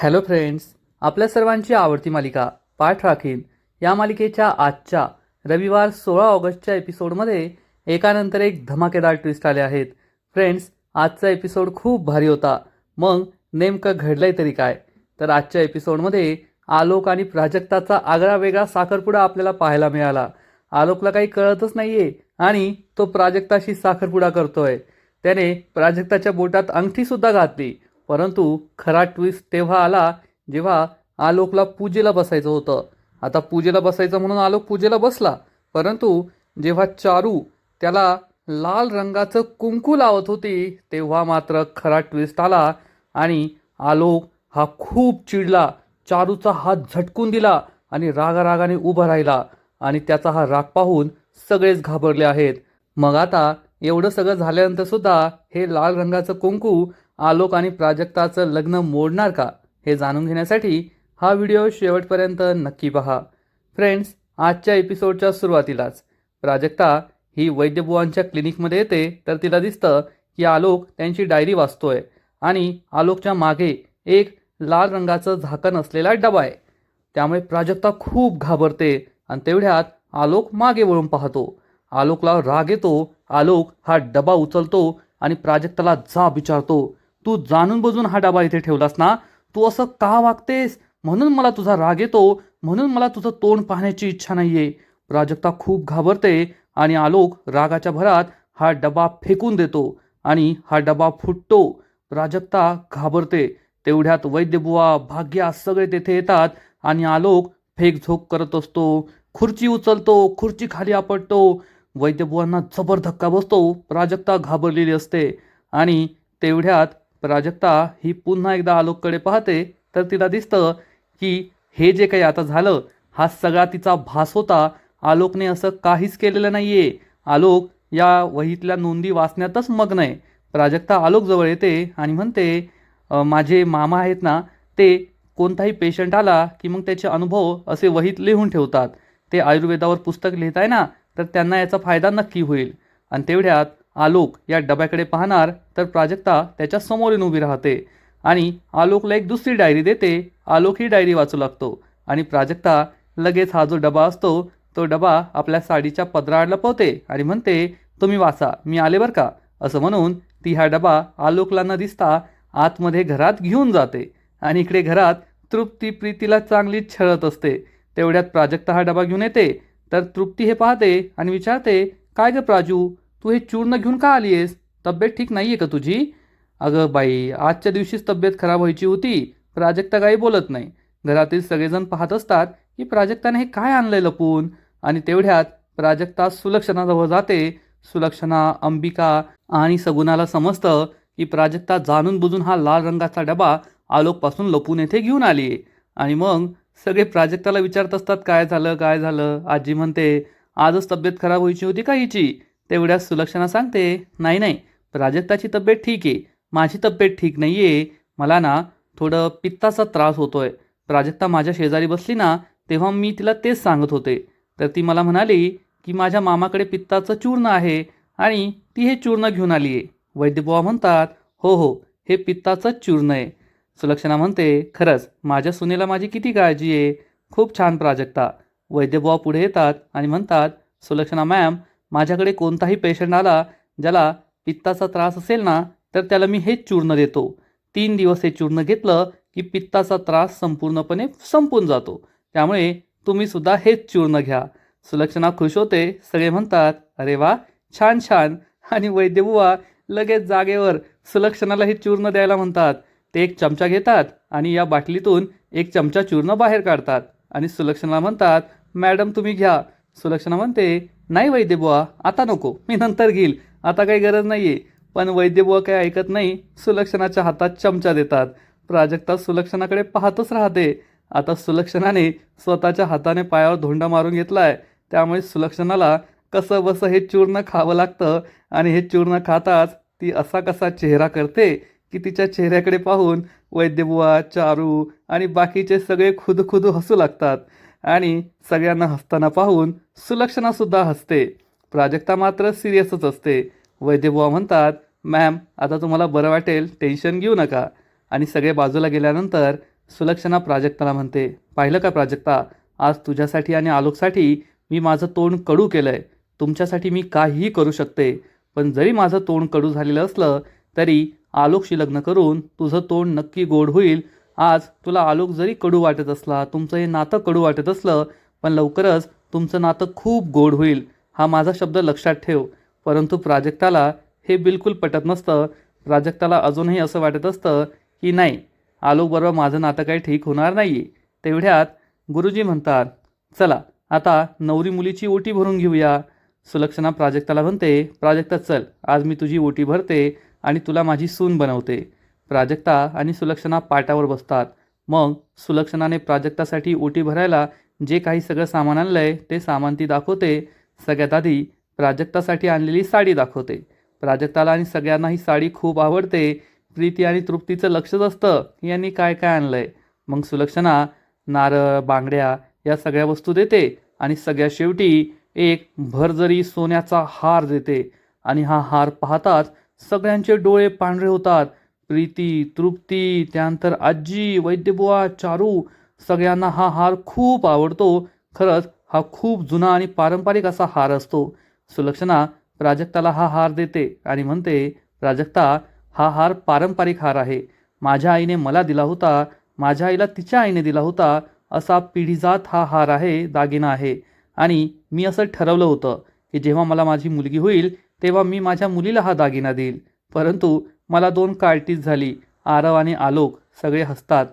Hello friends, आपल्या सर्वांची आवडती मालिका पाठ राखीन या मालिकेच्या आजच्या रविवार 16 ऑगस्टच्या एपिसोडमध्ये एकानंतर एक धमाकेदार ट्विस्ट आले आहेत. फ्रेंड्स, आजचा एपिसोड खूप भारी होता. मग नेमकं घडलंय तरी काय? तर आजच्या एपिसोडमध्ये आलोक आणि प्राजक्ताचा आगळा वेगळा साखरपुडा आपल्याला पाहायला मिळाला. आलोकला काही कळतच नाहीये आणि तो प्राजक्ताशी साखरपुडा करतोय. त्याने प्राजक्ताच्या बोटात अंगठीसुद्धा घातली. परंतु खरा ट्विस्ट तेव्हा आला जेव्हा आलोकला पूजेला बसायचं होतं. आता पूजेला बसायचं म्हणून आलोक पूजेला बसला, परंतु जेव्हा चारू त्याला लाल रंगाचं कुंकू लावत होती तेव्हा मात्र खरा ट्विस्ट आला आणि आलोक हा खूप चिडला. चारूचा हात झटकून दिला आणि रागारागाने उभा राहिला आणि त्याचा हा राग पाहून सगळेच घाबरले आहेत. मग आता एवढं सगळं झाल्यानंतर सुद्धा हे लाल रंगाचं कुंकू आलोक आणि प्राजक्ताचं लग्न मोडणार का, हे जाणून घेण्यासाठी हा व्हिडिओ शेवटपर्यंत नक्की पहा. फ्रेंड्स, आजच्या एपिसोडच्या सुरुवातीलाच प्राजक्ता ही वैद्यबुवांच्या क्लिनिकमध्ये येते तर तिला दिसतं की आलोक त्यांची डायरी वाचतोय आणि आलोकच्या मागे एक लाल रंगाचं झाकण असलेला डबा आहे. त्यामुळे प्राजक्ता खूप घाबरते आणि तेवढ्यात आलोक मागे वळून पाहतो. आलोकला राग येतो. आलोक हा डबा उचलतो आणि प्राजक्ताला जाब विचारतो, तू जाणून बुजून हा डबा इथे ठेवलास ना? तू असं का वागतेस? म्हणून मला तुझा राग येतो, म्हणून मला तुझं तोंड पाहण्याची इच्छा नाहीये. प्राजक्ता खूप घाबरते आणि आलोक रागाच्या भरात हा डबा फेकून देतो आणि हा डबा फुटतो. प्राजक्ता घाबरते. तेवढ्यात वैद्यबुवा, भाग्या सगळे तेथे येतात आणि आलोक फेकझोक करत असतो. खुर्ची उचलतो, खुर्ची खाली आपटतो. वैद्यबुवांना जबर धक्का बसतो. प्राजक्ता घाबरलेली असते आणि तेवढ्यात प्राजक्ता ही पुन्हा एकदा आलोककडे पाहते तर तिला दिसतं की हे जे काही आता झालं हा सगळा तिचा भास होता. आलोकने असं काहीच केलेलं नाहीये. आलोक या वहीतल्या नोंदी वाचण्यातच मग्न आहे. प्राजक्ता आलोक जवळ येते आणि म्हणते, माझे मामा आहेत ना, ते कोणताही पेशंट आला की मग त्याचे अनुभव असे वहीत लिहून ठेवतात. ते आयुर्वेदावर पुस्तक लिहित आहे ना, तर त्यांना याचा फायदा नक्की होईल. आणि तेवढ्यात आलोक या डब्याकडे पाहणार तर प्राजक्ता त्याच्या समोर येऊन उभी राहते आणि आलोकला एक दुसरी डायरी देते. आलोक ही डायरी वाचू लागतो आणि प्राजक्ता लगेच हा जो डबा असतो तो डबा आपल्या साडीच्या पदराआड लपवते आणि म्हणते, तुम्ही वाचा, मी आले बरं का. असं म्हणून ती हा डबा आलोकला न दिसता आतमध्ये घरात घेऊन जाते आणि इकडे घरात तृप्ती प्रीतीला चांगली छळत असते. तेवढ्यात प्राजक्ता हा डबा घेऊन येते तर तृप्ती हे पाहते आणि विचारते, काय ग प्राजू, तू हे चूर्ण घेऊन का आली आहेस? तब्येत ठीक नाही आहे का तुझी? अगं बाई, आजच्या दिवशीच तब्येत खराब व्हायची होती. प्राजक्ता काही बोलत नाही. घरातील सगळेजण पाहत असतात की प्राजक्ताने हे काय आणलंय लपून. आणि तेवढ्यात प्राजक्ता सुलक्षणाजवळ जाते. सुलक्षणा, अंबिका आणि सगुणाला समजतं की प्राजक्ता जाणून बुजून हा लाल रंगाचा डबा आलोकपासून लपून येथे घेऊन आली आहे. आणि मग सगळे प्राजक्ताला विचारत असतात, काय झालं काय झालं. आजी म्हणते, आजच तब्येत खराब व्हायची होती का हिची? तेवढ्यात सुलक्षणा सांगते, नाही नाही, प्राजक्ताची तब्येत ठीक आहे, माझी तब्येत ठीक नाही आहे. मला ना थोडं पित्ताचा त्रास होतोय. प्राजक्ता माझ्या शेजारी बसली ना तेव्हा मी तिला तेच सांगत होते, तर ती मला म्हणाली की माझ्या मामाकडे पित्ताचं चूर्ण आहे आणि ती हे चूर्ण घेऊन आली आहे. वैद्यबुवा म्हणतात, हो हो, हे पित्ताचंच चूर्ण आहे. सुलक्षणा म्हणते, खरंच माझ्या सुनेला माझी किती काळजी आहे. खूप छान प्राजक्ता. वैद्यबुवा पुढे येतात आणि म्हणतात, सुलक्षणा मॅम, माझ्याकडे कोणताही पेशंट आला ज्याला पित्ताचा त्रास असेल ना तर त्याला मी हेच चूर्ण देतो. 3 दिवस हे चूर्ण घेतलं की पित्ताचा त्रास संपूर्णपणे संपून जातो. त्यामुळे तुम्ही सुद्धा हेच चूर्ण घ्या. सुलक्षणा खुश होते. सगळे म्हणतात, अरे वा, छान छान. आणि वैद्यबुवा लगेच जागेवर सुलक्षणाला हे चूर्ण द्यायला म्हणतात. ते एक चमचा घेतात आणि या बाटलीतून एक चमचा चूर्ण बाहेर काढतात आणि सुलक्षणाला म्हणतात, मॅडम तुम्ही घ्या. सुलक्षणा म्हणते, नाही वैद्यबुवा, आता नको, मी नंतर घेईल, आता काही गरज नाही आहे. पण वैद्यबुवा काही ऐकत नाही. सुलक्षणाच्या हातात चमचा देतात. प्राजक्ता सुलक्षणाकडे पाहतच राहते. आता सुलक्षणाने स्वतःच्या हाताने पायावर धोंडा मारून घेतलाय. त्यामुळे सुलक्षणाला कसं बसं हे चूर्ण खावं लागतं आणि हे चूर्ण खाताच ती असा कसा चेहरा करते की तिच्या चेहऱ्याकडे पाहून वैद्यबुवा, चारू आणि बाकीचे सगळे खुदखुदू हसू लागतात आणि सगळ्यांना हसताना पाहून सुलक्षणासुद्धा हसते. प्राजक्ता मात्र सिरियसच असते. वैद्यबुवा म्हणतात, मॅम आता तुम्हाला बरं वाटेल, टेन्शन घेऊ नका. आणि सगळे बाजूला गेल्यानंतर सुलक्षणा प्राजक्ताला म्हणते, पाहिलं का प्राजक्ता, आज तुझ्यासाठी आणि आलोकसाठी मी माझं तोंड कडू केलं आहे. तुमच्यासाठी मी काहीही करू शकते. पण जरी माझं तोंड कडू झालेलं असलं तरी आलोकशी लग्न करून तुझं तोंड नक्की गोड होईल. आज तुला आलोक जरी कडू वाटत असला, तुमचं हे नातं कडू वाटत असलं, पण लवकरच तुमचं नातं खूप गोड होईल. हा माझा शब्द लक्षात ठेव. परंतु प्राजक्ताला हे बिलकुल पटत नसतं. प्राजक्ताला अजूनही असं वाटत असतं की नाही, आलोकबरोबर माझं नातं काही ठीक होणार नाही. तेवढ्यात गुरुजी म्हणतात, चला आता नवरी मुलीची ओटी भरून घेऊया. सुलक्षणा प्राजक्ताला म्हणते, प्राजक्ता चल, आज मी तुझी ओटी भरते आणि तुला माझी सून बनवते. प्राजक्ता आणि सुलक्षणा पाटावर बसतात. मग सुलक्षणाने प्राजक्तासाठी ओटी भरायला जे काही सगळं सामान आणलंय ते सामान ती दाखवते. सगळ्यात आधी प्राजक्तासाठी आणलेली साडी दाखवते. प्राजक्ताला आणि सगळ्यांना ही साडी खूप आवडते. प्रीती आणि तृप्तीचं लक्षच असतं यांनी काय काय आणलंय. मग सुलक्षणा नारळ, बांगड्या या सगळ्या वस्तू देते आणि सगळ्या शेवटी एक भरजरी सोन्याचा हार देते. आणि हा हार पाहताच सगळ्यांचे डोळे पांढरे होतात. प्रीती, तृप्ती, त्यानंतर आजी, वैद्यबुवा, चारू, सगळ्यांना हा हार खूप आवडतो. खरंच हा खूप जुना आणि पारंपरिक असा हार असतो. सुलक्षणा प्राजक्ताला हा हार देते आणि म्हणते, प्राजक्ता, हा हार पारंपरिक हार आहे. माझ्या आईने मला दिला होता, माझ्या आईला तिच्या आईने दिला होता, असा पिढीजात हा हार आहे, दागिना आहे. आणि मी असं ठरवलं होतं की जेव्हा मला माझी मुलगी होईल तेव्हा मी माझ्या मुलीला हा दागिना देईल. परंतु मला 2 कार्टीज झाली. आरव आणि आलोक सगळे हसतात.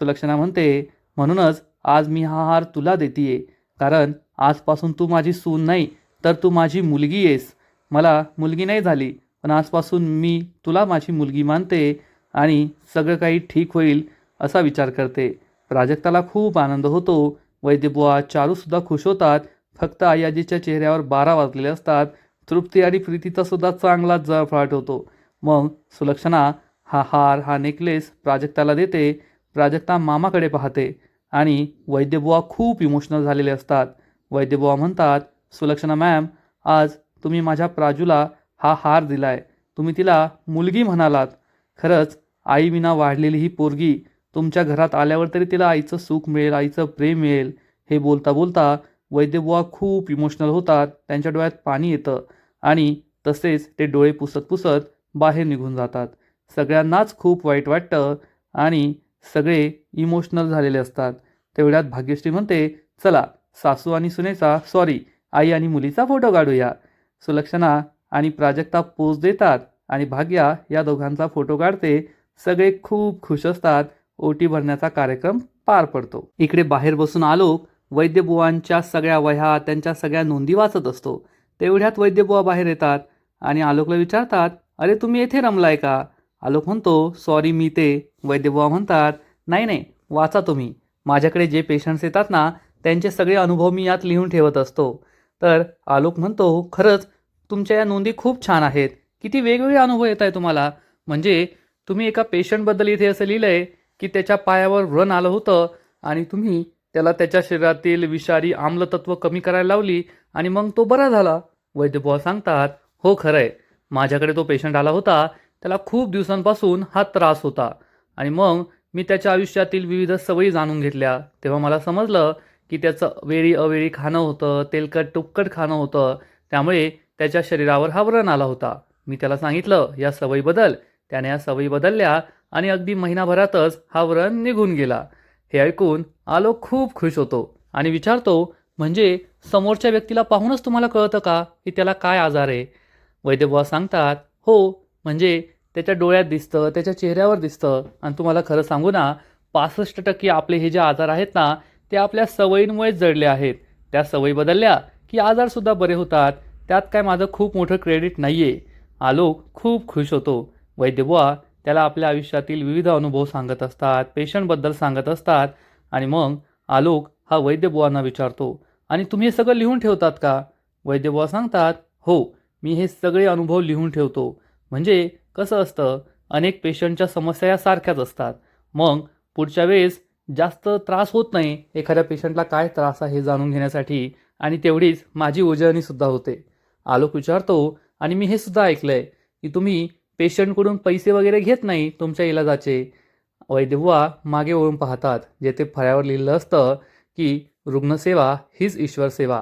सुलक्षणा म्हणते, म्हणूनच आज मी हा हार तुला देतीये, कारण आजपासून तू माझी सून नाही तर तू माझी मुलगी आहेस. मला मुलगी नाही झाली, पण आजपासून मी तुला माझी मुलगी मानते आणि सगळं काही ठीक होईल असा विचार करते. प्राजक्ताला खूप आनंद होतो. वैद्यबुवा, चारूसुद्धा खुश होतात. फक्त आयाजीच्या चेहऱ्यावर 12 वाजलेले असतात. तृप्ती आणि प्रीतीचा सुद्धा चांगलाच जळफळाट होतो. मग सुलक्षणा हा हार, हा नेकलेस प्राजक्ताला देते. प्राजक्ता मामाकडे पाहते आणि वैद्यबुवा खूप इमोशनल झालेले असतात. वैद्यबुवा म्हणतात, सुलक्षणा मॅम, आज तुम्ही माझ्या प्राजूला हा हार दिलाय. तुम्ही तिला मुलगी म्हणालात. खरंच आईविना वाढलेली ही पोरगी तुमच्या घरात आल्यावर तरी तिला आईचं सुख मिळेल, आईचं प्रेम मिळेल. हे बोलता बोलता वैद्यबुवा खूप इमोशनल होतात. त्यांच्या डोळ्यात पाणी येतं आणि तसेच ते डोळे पुसत पुसत बाहेर निघून जातात. सगळ्यांनाच खूप वाईट वाटतं आणि सगळे इमोशनल झालेले असतात. तेवढ्यात भाग्यश्री म्हणते, चला सासू आणि सुनेचा, सॉरी, आई आणि मुलीचा फोटो काढूया. सुलक्षणा आणि प्राजक्ता पोज देतात आणि भाग्या या दोघांचा फोटो काढते. सगळे खूप खुश असतात. ओटी भरण्याचा कार्यक्रम पार पडतो. इकडे बाहेर बसून आलोक वैद्यबुवांच्या सगळ्या वह्या, त्यांच्या सगळ्या नोंदी वाचत असतो. तेवढ्यात वैद्यबुवा बाहेर येतात आणि आलोकला विचारतात, अरे तुम्ही येथे रमलाय का? आलोक म्हणतो, सॉरी मी ते. वैद्यबुवा म्हणतात, नाही नाही, वाचा तुम्ही. माझ्याकडे जे पेशंट्स येतात ना, त्यांचे सगळे अनुभव मी यात लिहून ठेवत असतो. तर आलोक म्हणतो, खरंच तुमच्या या नोंदी खूप छान आहेत. किती वेगवेगळे अनुभव येत आहे तुम्हाला. म्हणजे तुम्ही एका पेशंटबद्दल इथे असं लिहिलं आहे की त्याच्या पायावर व्रण आलं होतं आणि तुम्ही त्याला त्याच्या शरीरातील विषारी आम्लतत्व कमी करायला लावली आणि मग तो बरा झाला. वैद्यबुवा सांगतात, हो खरं आहे, माझ्याकडे तो पेशंट आला होता. त्याला खूप दिवसांपासून हा त्रास होता आणि मग मी त्याच्या आयुष्यातील विविध सवयी जाणून घेतल्या. तेव्हा मला समजलं की त्याचं वेळी अवेळी खाणं होतं, तेलकट तुपकट खाणं होतं, त्यामुळे त्याच्या शरीरावर हा व्रण आला होता. मी त्याला सांगितलं या सवयी बदल. त्याने या सवयी बदलल्या आणि अगदी महिनाभरातच हा व्रण निघून गेला. हे ऐकून आलोक खूप खुश होतो आणि विचारतो, म्हणजे समोरच्या व्यक्तीला पाहूनच तुम्हाला कळतं का की त्याला काय आजार आहे? वैद्यबुवा सांगतात, हो, म्हणजे त्याच्या डोळ्यात दिसतं, त्याच्या चेहऱ्यावर दिसतं. आणि तुम्हाला खरं सांगू ना, 65% आपले हे जे आजार आहेत ना, ते आपल्या सवयींमुळेच जडले आहेत. त्या सवयी बदलल्या की आजारसुद्धा बरे होतात. त्यात काय माझं खूप मोठं क्रेडिट नाही आहे. आलोक खूप खुश होतो. वैद्यबुवा त्याला आपल्या आयुष्यातील विविध अनुभव सांगत असतात, पेशंटबद्दल सांगत असतात आणि मग आलोक हा वैद्यबुवांना विचारतो, आणि तुम्ही हे सगळं लिहून ठेवतात का? वैद्यबुवा सांगतात, हो, मी हे सगळे अनुभव लिहून ठेवतो. म्हणजे कसं असतं, अनेक पेशंटच्या समस्या या सारख्याच असतात. मग पुढच्या वेळेस जास्त त्रास होत नाही एखाद्या पेशंटला काय त्रास आहे हे जाणून घेण्यासाठी, आणि तेवढीच माझी उजळणीसुद्धा होते. आलोक विचारतो, आणि मी हे सुद्धा ऐकलं आहे की तुम्ही पेशंटकडून पैसे वगैरे घेत नाही तुमच्या इलाजाचे. वैद्यबुवा मागे वळून पाहतात, जेथे फळ्यावर लिहिलं असतं की रुग्णसेवा हीच ईश्वर सेवा.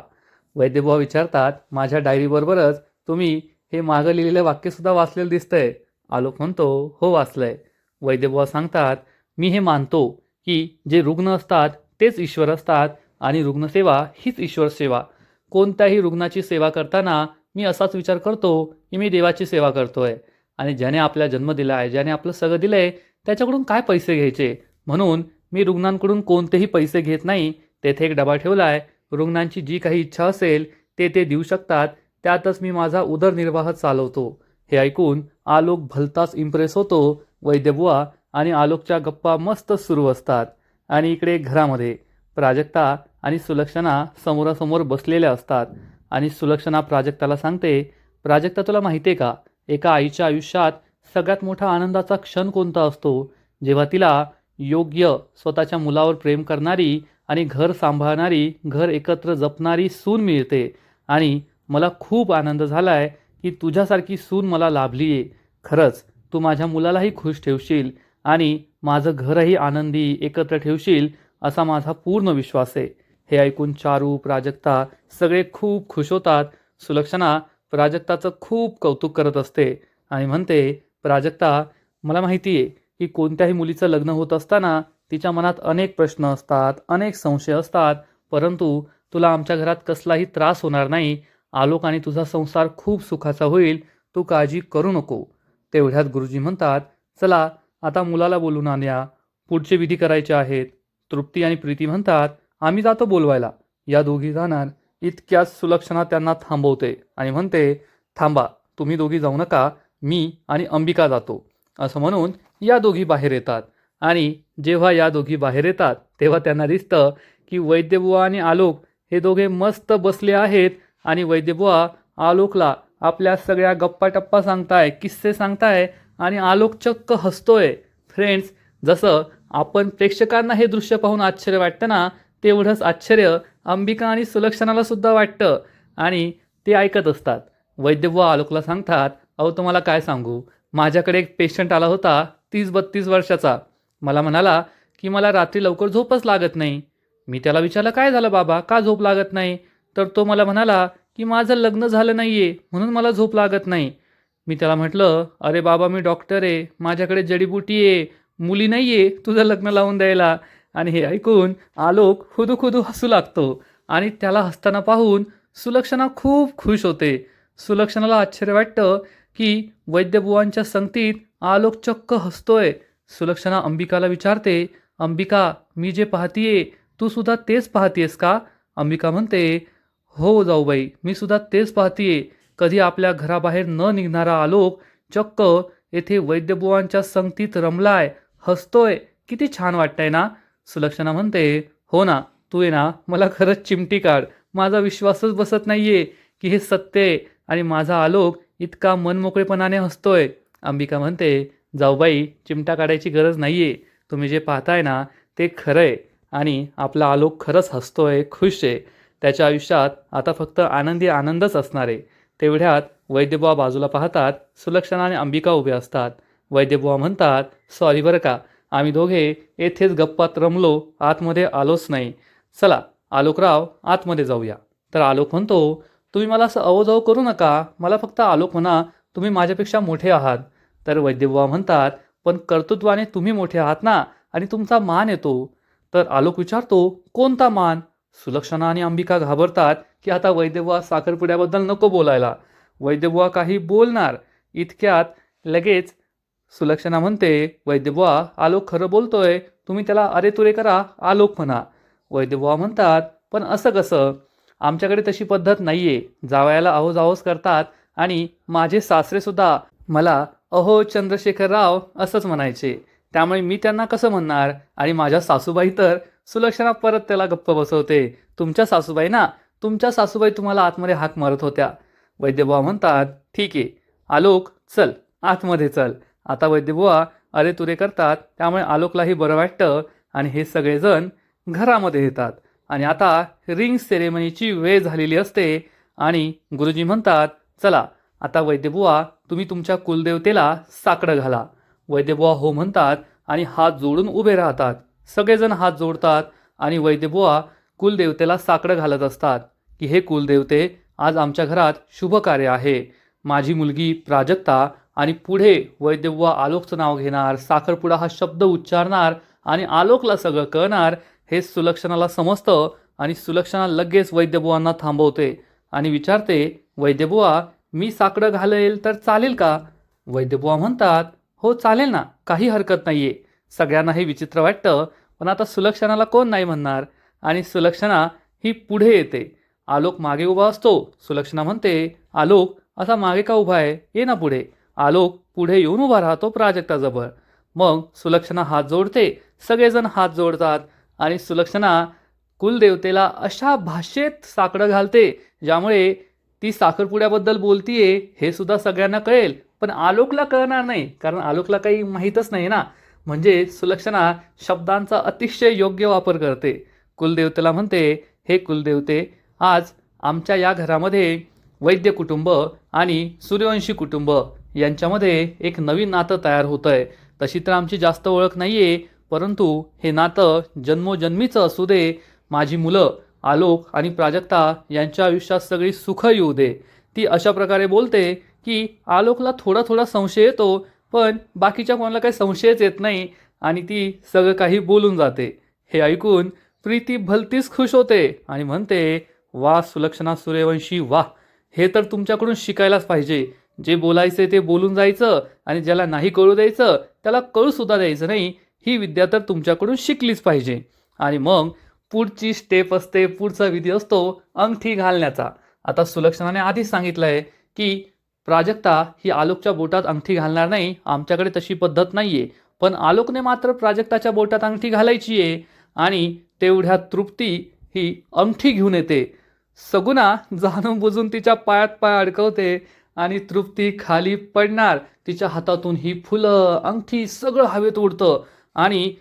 वैद्यबुवा विचारतात, माझ्या डायरीबरोबरच तुम्ही हे मागं लिहिलेलं वाक्यसुद्धा वाचलेलं दिसतंय. आलोक म्हणतो, हो वाचलंय. वैद्यबुवा सांगतात, मी हे मानतो की जे रुग्ण असतात तेच ईश्वर असतात आणि रुग्णसेवा हीच ईश्वर सेवा. कोणत्याही रुग्णाची सेवा करताना मी असाच विचार करतो की मी देवाची सेवा करतोय आणि ज्याने आपला जन्म दिला आहे, ज्याने आपलं सगळं दिलंय, त्याच्याकडून काय पैसे घ्यायचे. म्हणून मी रुग्णांकडून कोणतेही पैसे घेत नाही. तेथे एक डबा ठेवला आहे. रुग्णांची जी काही इच्छा असेल ते ते देऊ शकतात. त्यातच मी माझा उदरनिर्वाह चालवतो. हे ऐकून आलोक भलताच इम्प्रेस होतो. वैद्यबुवा आणि आलोकच्या गप्पा मस्त सुरू असतात. आणि इकडे घरामध्ये प्राजक्ता आणि सुलक्षणा समोरासमोर बसलेल्या असतात आणि सुलक्षणा प्राजक्ताला सांगते, प्राजक्ता तुला माहिती आहे का, एका आईच्या आयुष्यात सगळ्यात मोठा आनंदाचा क्षण कोणता असतो? जेव्हा तिला योग्य स्वतःच्या मुलावर प्रेम करणारी आणि घर सांभाळणारी, घर एकत्र जपणारी सून मिळते. आणि मला खूप आनंद झाला आहे की तुझ्यासारखी सून मला लाभली आहे. खरंच तू माझ्या मुलालाही खुश ठेवशील आणि माझं घरही आनंदी एकत्र ठेवशील असा माझा पूर्ण विश्वास आहे. हे ऐकून चारू, प्राजक्ता सगळे खूप खुश होतात. सुलक्षणा प्राजक्ताचं खूप कौतुक करत असते आणि म्हणते, प्राजक्ता मला माहिती आहे की कोणत्याही मुलीचं लग्न होत असताना तिच्या मनात अनेक प्रश्न असतात, अनेक संशय असतात, परंतु तुला आमच्या घरात कसलाही त्रास होणार नाही. आलोक आणि तुझा संसार खूप सुखाचा होईल. तू काळजी करू नको. तेवढ्यात गुरुजी म्हणतात, चला आता मुलाला बोलून आणूया. पुढचे विधी करायचे आहेत. तृप्ती आणि प्रीती म्हणतात, आम्ही जातो बोलवायला. या दोघी जाणार. इतक्यात सुलक्षणा त्यांना थांबवते आणि म्हणते, थांबा, तुम्ही दोघी जाऊ नका, मी आणि अंबिका जातो. असं म्हणून या दोघी बाहेर येतात. आणि जेव्हा या दोघी बाहेर येतात तेव्हा त्यांना दिसतं की वैद्यबुवा आणि आलोक हे दोघे मस्त बसले आहेत आणि वैद्यबुवा आलोकला आपल्या सगळ्या गप्पा-टप्पा सांगताय, किस्से सांगताय आणि आलोक चक्क हसतोय. फ्रेंड्स, जसं आपण प्रेक्षकांना हे दृश्य पाहून आश्चर्य वाटतं ना, तेवढंच आश्चर्य अंबिका आणि सुलक्षणाला सुद्धा वाटतं आणि ते ऐकत असतात. वैद्यबुवा आलोकला सांगतात, अहो तुम्हाला काय सांगू, माझ्याकडे एक पेशंट आला होता 30-32 वर्षाचा. मला म्हणाला की मला रात्री लवकर झोपच लागत नाही. मी त्याला विचारलं, काय झालं बाबा, का झोप लागत नाही? तर तो मला म्हणाला की माझं लग्न झालं नाही आहे म्हणून मला झोप लागत नाही. मी त्याला म्हटलं, अरे बाबा मी डॉक्टर आहे, माझ्याकडे जडीबुटी आहे, मुली नाही आहे तुझं लग्न लावून द्यायला. आणि हे ऐकून आलोक खुदू हसू लागतो आणि त्याला हसताना पाहून सुलक्षणा खूप खुश होते. सुलक्षणाला आश्चर्य वाटतं की वैद्यबुवांच्या संगतीत आलोक चक्क हसतोय. सुलक्षणा अंबिकाला विचारते, अंबिका मी जे पाहतीये तू सुद्धा तेच पाहतीयस का? अंबिका म्हणते, हो जाऊबाई, मी सुद्धा तेच पाहतीये. कधी आपल्या घराबाहेर न निघणारा आलोक चक्क येथे वैद्यबुवांच्या संगतीत रमलाय, हसतोय. किती छान वाटतंय ना? सुलक्षणा म्हणते, हो ना, तू आहे ना मला खरंच चिमटी काढ. माझा विश्वासच बसत नाहीये की हे सत्य आहे आणि माझा आलोक इतका मनमोकळेपणाने हसतोय. अंबिका म्हणते, जाऊबाई चिमटा काढायची गरज नाहीये. तुम्ही जे पाहताय ना ते खरं आहे आणि आपला आलोक खरंच हसतोय, खुश आहे. त्याच्या आयुष्यात आता फक्त आनंदी आनंदच असणार आहे. तेवढ्यात वैद्यबुवा बाजूला पाहतात. सुलक्षणा आणि अंबिका उभे असतात. वैद्यबुवा म्हणतात, सॉरी बरं का, आम्ही दोघे येथेच गप्पात रमलो, आतमध्ये आलोच नाही. चला आलोकराव आतमध्ये जाऊया. तर आलोक म्हणतो, तुम्ही मला असं अवजाव करू नका, मला फक्त आलोक म्हणा, तुम्ही माझ्यापेक्षा मोठे आहात. तर वैद्यबुवा म्हणतात, पण कर्तृत्वाने तुम्ही मोठे आहात ना आणि तुमचा मान येतो. तर आलोक विचारतो, कोणता मान? सुलक्षणा आणि अंबिका घाबरतात की आता वैद्यबुवा साखरपुड्याबद्दल नको बोलायला. वैद्यबुवा काही बोलणार. इतक्यात लगेच सुलक्षणा म्हणते, वैद्यबुवा आलोक खरं बोलतोय, तुम्ही त्याला अरे तुरे करा, आलोक म्हणा. वैद्यबुवा म्हणतात, पण असं कसं? आमच्याकडे तशी पद्धत नाहीये. जावयाला अहो जावोच करतात आणि माझे सासरेसुद्धा मला अहो चंद्रशेखरराव असंच म्हणायचे. त्यामुळे मी त्यांना कसं म्हणणार? आणि माझ्या सासूबाई तर सुलक्षणा परत त्याला गप्प बसवते. तुमच्या सासूबाई ना, तुमच्या सासूबाई तुम्हाला आतमध्ये हाक मारत होत्या. वैद्यबुवा म्हणतात, ठीक आहे आलोक, चल आतमध्ये चल. आता वैद्यबुवा अरे तुरे करतात, त्यामुळे आलोकलाही बरं वाटतं आणि हे सगळेजण घरामध्ये येतात. आणि आता रिंग सेरेमनीची वेळ झालेली असते आणि गुरुजी म्हणतात, चला आता वैद्यबुवा तुम्ही तुमच्या कुलदेवतेला साकडं घाला. वैद्यबुवा हो म्हणतात आणि हात जोडून उभे राहतात. सगळेजण हात जोडतात आणि वैद्यबुवा कुलदेवतेला साकडं घालत असतात की हे कुलदेवते, आज आमच्या घरात शुभ कार्य आहे. माझी मुलगी प्राजक्ता आणि पुढे वैद्यबुवा आलोकचं नाव घेणार, साखरपुडा हा शब्द उच्चारणार आणि आलोकला सगळं कळणार. हे सुलक्षणाला समजतं आणि सुलक्षणा लगेच वैद्यबुवांना थांबवते आणि विचारते, वैद्यबुवा मी साकडं घालेल तर चालेल का? वैद्यबुवा म्हणतात, हो चालेल ना, काही हरकत नाहीये. सगळ्यांना हे विचित्र वाटतं, पण आता सुलक्षणाला कोण नाही म्हणणार. आणि सुलक्षणा ही पुढे येते. आलोक मागे उभा असतो. सुलक्षणा म्हणते, आलोक असा मागे का उभा आहे, ये ना पुढे. आलोक पुढे येऊन उभा राहतो प्राजक्ताजवळ. मग सुलक्षणा हात जोडते, सगळेजण हात जोडतात आणि सुलक्षणा कुलदेवतेला अशा भाषेत साकडं घालते ज्यामुळे ती साखरपुड्याबद्दल बोलतीये हे सुद्धा सगळ्यांना कळेल, पण आलोकला कळणार नाही, कारण आलोकला काही माहीतच नाही ना. म्हणजे सुलक्षणा शब्दांचा अतिशय योग्य वापर करते. कुलदेवतेला म्हणते, हे कुलदेवते, आज आमच्या या घरामध्ये वैद्य कुटुंब आणि सूर्यवंशी कुटुंब यांच्यामध्ये एक नवीन नातं तयार होतं आहे. तशी तर आमची जास्त ओळख नाही आहे, परंतु हे नातं जन्मोजन्मीचं असू दे. माझी मुलं आलोक आणि प्राजक्ता यांच्या आयुष्यात सगळी सुख येऊ दे. ती अशा प्रकारे बोलते की आलोकला थोडा थोडा संशय येतो, पण बाकीच्या कोणाला काही संशयच येत नाही आणि ती सगळं काही बोलून जाते. हे ऐकून प्रीती भलतीच खुश होते आणि म्हणते, वा सुलक्षणा सूर्यवंशी वा, हे तर तुमच्याकडून शिकायलाच पाहिजे. जे बोलायचे ते बोलून जायचं आणि ज्याला नाही कळू द्यायचं त्याला कळू सुद्धा द्यायचं नाही. ही विद्या तर तुमच्याकडून शिकलीच पाहिजे. आणि मग पुढची स्टेप असते, पुढचा विधी असतो अंगठी घालण्याचा. आता सुलक्षणाने आधीच सांगितलं आहे की प्राजक्ता ही आलोकच्या बोटात अंगठी घालणार नाही, आमच्याकडे तशी पद्धत नाही आहे. पण आलोकने मात्र प्राजक्ताच्या बोटात अंगठी घालायची आहे आणि तेवढ्यात तृप्ती ही अंगठी घेऊन येते. सगुणा जाणून बुजून तिच्या पायात पाय अडकवते आणि तृप्ती खाली पडणार. तिच्या हातातून ही फुलं, अंगठी सगळं हवेत उडतं आणि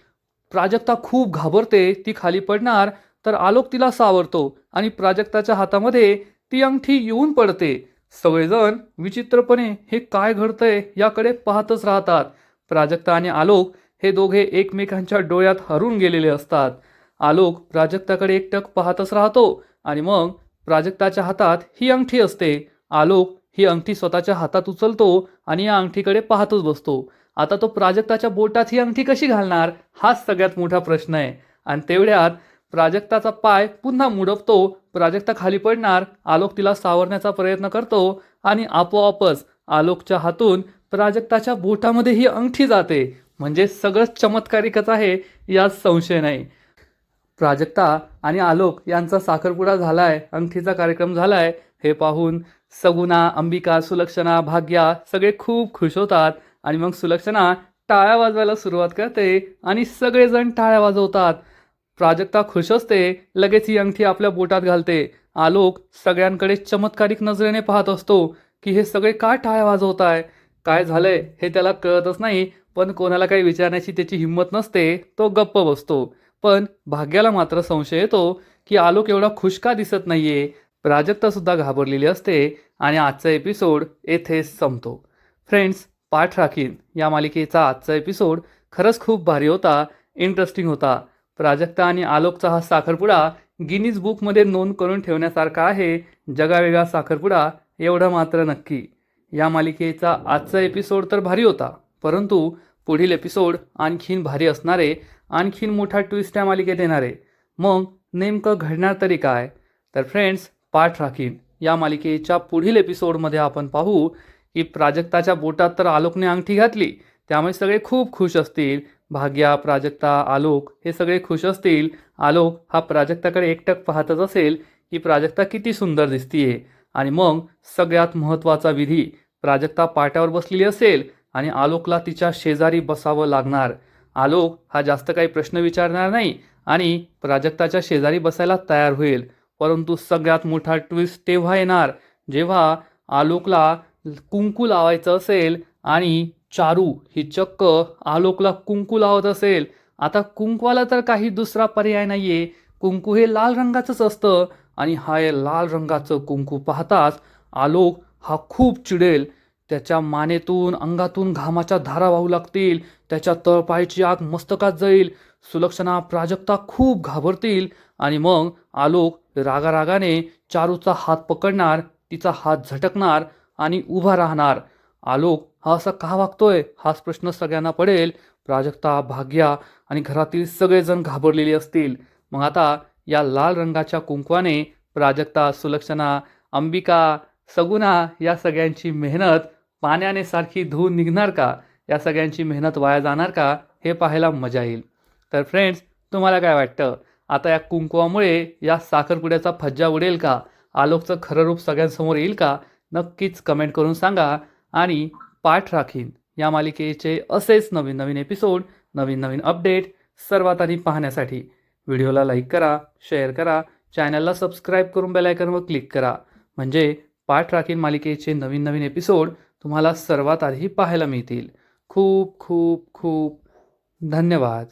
प्राजक्ता खूप घाबरते. ती खाली पडणार तर आलोक तिला सावरतो आणि प्राजक्ताच्या हातामध्ये ती अंगठी येऊन पडते. सगळेजण विचित्रपणे हे काय घडतंय याकडे पाहतच राहतात. प्राजक्ता आणि आलोक हे दोघे एकमेकांच्या डोळ्यात हरून गेलेले असतात. आलोक प्राजक्ताकडे एकटक पाहतच राहतो आणि मग प्राजक्ताच्या हातात ही अंगठी असते. आलोक ही अंगठी स्वतःच्या हातात उचलतो आणि या अंगठीकडे पाहतच बसतो. आता तो प्राजक्ताच्या बोटात ही अंगठी कशी घालणार, हाच सगळ्यात मोठा प्रश्न आहे. आणि तेवढ्यात प्राजक्ताचा पाय पुन्हा मुडपतो. प्राजक्ता खाली पडणार. आलोक तिला सावरण्याचा प्रयत्न करतो आणि आपोआपच आलोकच्या हातून प्राजक्ताच्या बोटामध्ये ही अंगठी जाते. म्हणजे सगळंच चमत्कारिकच आहे, यात संशय नाही. प्राजक्ता आणि आलोक यांचा साखरपुडा झालाय, अंगठीचा कार्यक्रम झालाय हे पाहून सगुणा, अंबिका, सुलक्षणा, भाग्या सगळे खूप खुश होतात. आणि मग सुलक्षणा टाळ्या वाजवायला सुरुवात करते आणि सगळेजण टाळ्या वाजवतात. प्राजक्ता खुश असते, लगेच ही अंगठी आपल्या बोटात घालते. आलोक सगळ्यांकडे चमत्कारिक नजरेने पाहत असतो की हे सगळे काय टाळ्या वाजवताय, काय झालंय हे त्याला कळतच नाही. पण कोणाला काही विचारण्याची त्याची हिंमत नसते, तो गप्प बसतो. पण भाग्याला मात्र संशय येतो की आलोक एवढा खुश का दिसत नाहीये. प्राजक्ता सुद्धा घाबरलेली असते आणि आजचा एपिसोड येथेच संपतो. फ्रेंड्स, पाठ राखीन या मालिकेचा आजचा एपिसोड खरंच खूप भारी होता, इंटरेस्टिंग होता. प्राजक्ता आणि आलोकचा हा साखरपुडा गिनीज बुकमध्ये नोंद करून ठेवण्यासारखा आहे. जगावेगळा साखरपुडा एवढं मात्र नक्की. या मालिकेचा आजचा एपिसोड तर भारी होता, परंतु पुढील एपिसोड आणखीन भारी असणारे, आणखीन मोठा ट्विस्ट या मालिकेत येणारे. मग नेमकं घडणार तरी काय? तर फ्रेंड्स, पाठ राखीन या मालिकेच्या पुढील एपिसोडमध्ये आपण पाहू की प्राजक्ताच्या बोटात तर आलोकने अंगठी घातली, त्यामुळे सगळे खूप खुश असतील. भाग्या, प्राजक्ता, आलोक हे सगळे खुश असतील. आलोक हा प्राजक्ताकडे एकटक पाहतच असेल की प्राजक्ता किती सुंदर दिसतीये. आणि मग सगळ्यात महत्त्वाचा विधी, प्राजक्ता पाट्यावर बसलेली असेल आणि आलोकला तिच्या शेजारी बसावं लागणार. आलोक हा जास्त काही प्रश्न विचारणार नाही आणि प्राजक्ताच्या शेजारी बसायला तयार होईल. परंतु सगळ्यात मोठा ट्विस्ट तेव्हा येणार जेव्हा आलोकला कुंकू लावायचं असेल आणि चारू ही चक्क आलोकला कुंकू लावत असेल. आता कुंकवाला तर काही दुसरा पर्याय नाहीये. कुंकू हे लाल रंगाचंच असतं आणि हा लाल रंगाचं कुंकू पाहताच आलोक हा खूप चिडेल. त्याच्या मानेतून अंगातून घामाच्या धारा वाहू लागतील, त्याच्या तळपायाची आग मस्तकात जाईल. सुलक्षणा प्राजक्ता खूप घाबरतील आणि मग आलोक रागारागाने चारूचा हात पकडणार, तिचा हात झटकणार आणि उभा राहणार. आलोक हा असा का वागतोय हाच प्रश्न सगळ्यांना पडेल. प्राजक्ता, भाग्या आणि घरातील सगळेजण घाबरलेले असतील. मग आता या लाल रंगाच्या कुंकवाने प्राजक्ता, सुलक्षणा, अंबिका, सगुणा या सगळ्यांची मेहनत पाण्याने सारखी धुवून निघणार का? या सगळ्यांची मेहनत वाया जाणार का? हे पाहायला मजा येईल. तर फ्रेंड्स, तुम्हाला काय वाटतं? आता या कुंकवामुळे या साखरपुड्याचा फज्जा उडेल का? आलोकचं खरं रूप सगळ्यांसमोर येईल का? नक्कीच कमेंट करून सांगा. आणि पाठ राखीन या मालिकेचे असेच नवीन नवीन एपिसोड, नवीन नवीन अपडेट सर्वात आधी पाहण्यासाठी व्हिडिओला लाईक करा, शेअर करा, चॅनलला सबस्क्राईब करून बेल आयकॉनवर क्लिक करा. म्हणजे पाठ राखीन मालिकेचे नवीन नवीन एपिसोड तुम्हाला सर्वात आधी पाहायला मिळतील. खूप खूप खूप धन्यवाद.